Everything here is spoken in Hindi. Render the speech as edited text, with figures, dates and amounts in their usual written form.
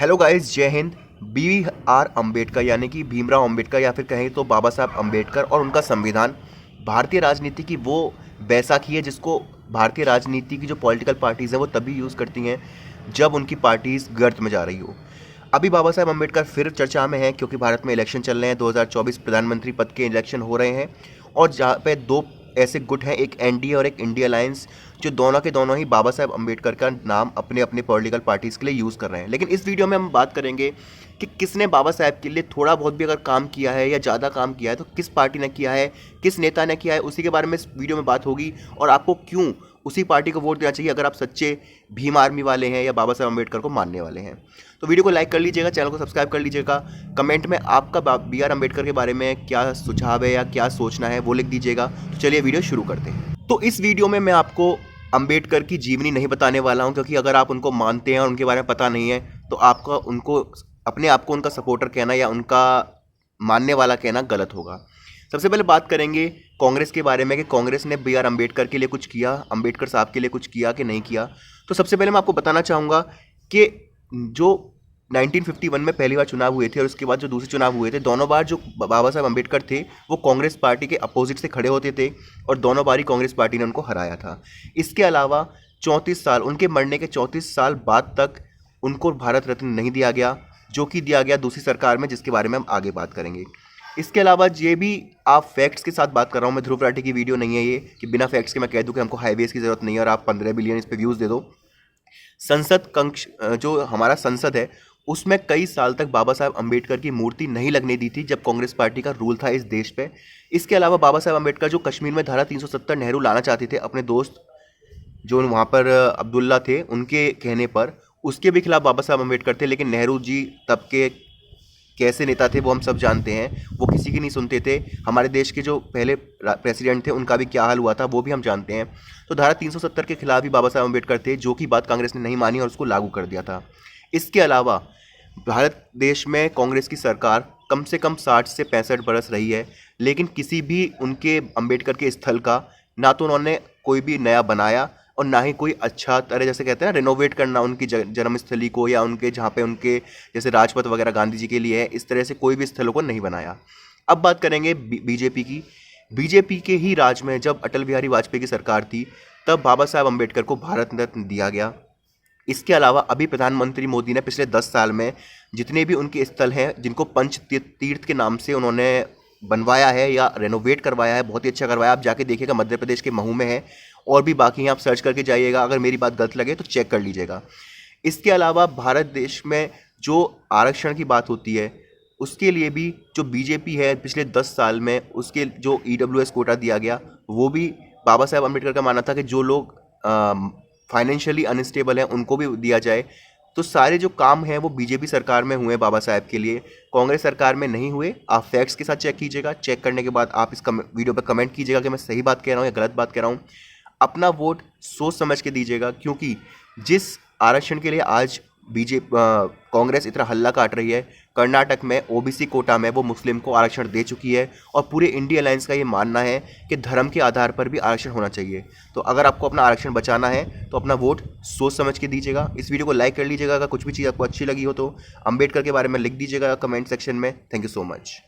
हेलो गाइस, जय हिंद। बी आर अम्बेडकर यानी कि भीमराव अम्बेडकर या फिर कहें तो बाबा साहब अम्बेडकर और उनका संविधान भारतीय राजनीति की वो बैसाखी है जिसको भारतीय राजनीति की जो पॉलिटिकल पार्टीज़ हैं वो तभी यूज़ करती हैं जब उनकी पार्टीज़ गर्त में जा रही हो। अभी बाबा साहब अम्बेडकर फिर चर्चा में हैं क्योंकि भारत में इलेक्शन चल रहे हैं। 2024 प्रधानमंत्री पद के इलेक्शन हो रहे हैं और जहाँ पे दो ऐसे गुट हैं, एक एनडीए और एक इंडिया अलायंस, जो दोनों के दोनों ही बाबा साहब अम्बेडकर का नाम अपने अपने पॉलिटिकल पार्टीज़ के लिए यूज़ कर रहे हैं। लेकिन इस वीडियो में हम बात करेंगे कि किसने बाबा साहब के लिए थोड़ा बहुत भी अगर काम किया है या ज़्यादा काम किया है तो किस पार्टी ने किया है, किस नेता ने किया है, उसी के बारे में इस वीडियो में बात होगी। और आपको क्यों उसी पार्टी को वोट देना चाहिए अगर आप सच्चे भीम आर्मी वाले हैं या बाबा साहब अम्बेडकर को मानने वाले हैं। तो वीडियो को लाइक कर लीजिएगा, चैनल को सब्सक्राइब कर लीजिएगा। कमेंट में आपका बी आर अम्बेडकर के बारे में क्या सुझाव है या क्या सोचना है वो लिख दीजिएगा। तो चलिए वीडियो शुरू करते हैं। तो इस वीडियो में मैं आपको अम्बेडकर की जीवनी नहीं बताने वाला हूं क्योंकि अगर आप उनको मानते हैं और उनके बारे में पता नहीं है तो आपका उनको अपने आप को उनका सपोर्टर कहना या उनका मानने वाला कहना गलत होगा। सबसे पहले बात करेंगे कांग्रेस के बारे में कि कांग्रेस ने बी आर अम्बेडकर के लिए कुछ किया, अम्बेडकर साहब के लिए कुछ किया कि नहीं किया। तो सबसे पहले मैं आपको बताना चाहूँगा कि जो 1951 में पहली बार चुनाव हुए थे और उसके बाद जो दूसरे चुनाव हुए थे, दोनों बार जो बाबा साहब अम्बेडकर थे वो कांग्रेस पार्टी के अपोजिट से खड़े होते थे और दोनों बार ही कांग्रेस पार्टी ने उनको हराया था। इसके अलावा 34 साल, उनके मरने के 34 साल बाद तक उनको भारत रत्न नहीं दिया गया, जो कि दिया गया दूसरी सरकार में, जिसके बारे में हम आगे बात करेंगे। इसके अलावा ये भी आप फैक्ट्स के साथ बात कर रहा हूँ मैं, ध्रुव राठी की वीडियो नहीं है ये कि बिना फैक्ट्स के मैं कह दूँ कि हमको हाईवेज़ की ज़रूरत नहीं है और आप 15 बिलियन इस पर व्यूज़ दे दो। संसद कक्ष जो हमारा संसद है उसमें कई साल तक बाबा साहब अम्बेडकर की मूर्ति नहीं लगने दी थी जब कांग्रेस पार्टी का रूल था इस देश पे। इसके अलावा बाबा साहब अम्बेडकर जो कश्मीर में धारा 370 नेहरू लाना चाहते थे अपने दोस्त जो वहाँ पर अब्दुल्ला थे उनके कहने पर, उसके भी खिलाफ बाबा साहब अम्बेडकर थे। लेकिन नेहरू जी तब के कैसे नेता थे वो हम सब जानते हैं, वो किसी की नहीं सुनते थे। हमारे देश के जो पहले प्रेसिडेंट थे उनका भी क्या हाल हुआ था वो भी हम जानते हैं। तो धारा 370 के खिलाफ भी बाबा साहब अम्बेडकर थे, जो कि बात कांग्रेस ने नहीं मानी और उसको लागू कर दिया था। इसके अलावा भारत देश में कांग्रेस की सरकार कम से कम 60 से 65 बरस रही है, लेकिन किसी भी उनके अम्बेडकर के स्थल का ना तो उन्होंने कोई भी नया बनाया और ना ही कोई अच्छा तरह, जैसे कहते हैं ना, रिनोवेट करना उनकी जन्मस्थली को या उनके जहाँ पे उनके जैसे राजपथ वगैरह गांधी जी के लिए है, इस तरह से कोई भी स्थलों को नहीं बनाया। अब बात करेंगे बीजेपी की। बीजेपी के ही राज में जब अटल बिहारी वाजपेयी की सरकार थी तब बाबा साहब अम्बेडकर को भारत रत्न दिया गया। इसके अलावा अभी प्रधानमंत्री मोदी ने पिछले 10 साल में जितने भी उनके स्थल हैं जिनको पंच तीर्थ के नाम से उन्होंने बनवाया है या रेनोवेट करवाया है, बहुत ही अच्छा करवाया। आप जाके देखिएगा, मध्य प्रदेश के महू में है और भी बाकी हैं, आप सर्च करके जाइएगा। अगर मेरी बात गलत लगे तो चेक कर लीजिएगा। इसके अलावा भारत देश में जो आरक्षण की बात होती है उसके लिए भी जो बीजेपी है पिछले 10 साल में उसके जो EWS कोटा दिया गया वो भी बाबा साहब अम्बेडकर का मानना था कि जो लोग फाइनेंशियली अनस्टेबल हैं उनको भी दिया जाए। तो सारे जो काम हैं वो बीजेपी सरकार में हुए बाबा साहब के लिए, कांग्रेस सरकार में नहीं हुए। आप फैक्ट्स के साथ चेक कीजिएगा, चेक करने के बाद आप इस वीडियो पर कमेंट कीजिएगा कि मैं सही बात कह रहा हूँ या गलत बात कह रहा हूँ। अपना वोट सोच समझ के दीजिएगा क्योंकि जिस आरक्षण के लिए आज कांग्रेस इतना हल्ला काट रही है, कर्नाटक में ओबीसी कोटा में वो मुस्लिम को आरक्षण दे चुकी है और पूरे इंडिया अलायंस का ये मानना है कि धर्म के आधार पर भी आरक्षण होना चाहिए। तो अगर आपको अपना आरक्षण बचाना है तो अपना वोट सोच समझ के दीजिएगा। इस वीडियो को लाइक कर लीजिएगा। अगर कुछ भी चीज़ आपको अच्छी लगी हो तो अम्बेडकर के बारे में लिख दीजिएगा कमेंट सेक्शन में। Thank you so much.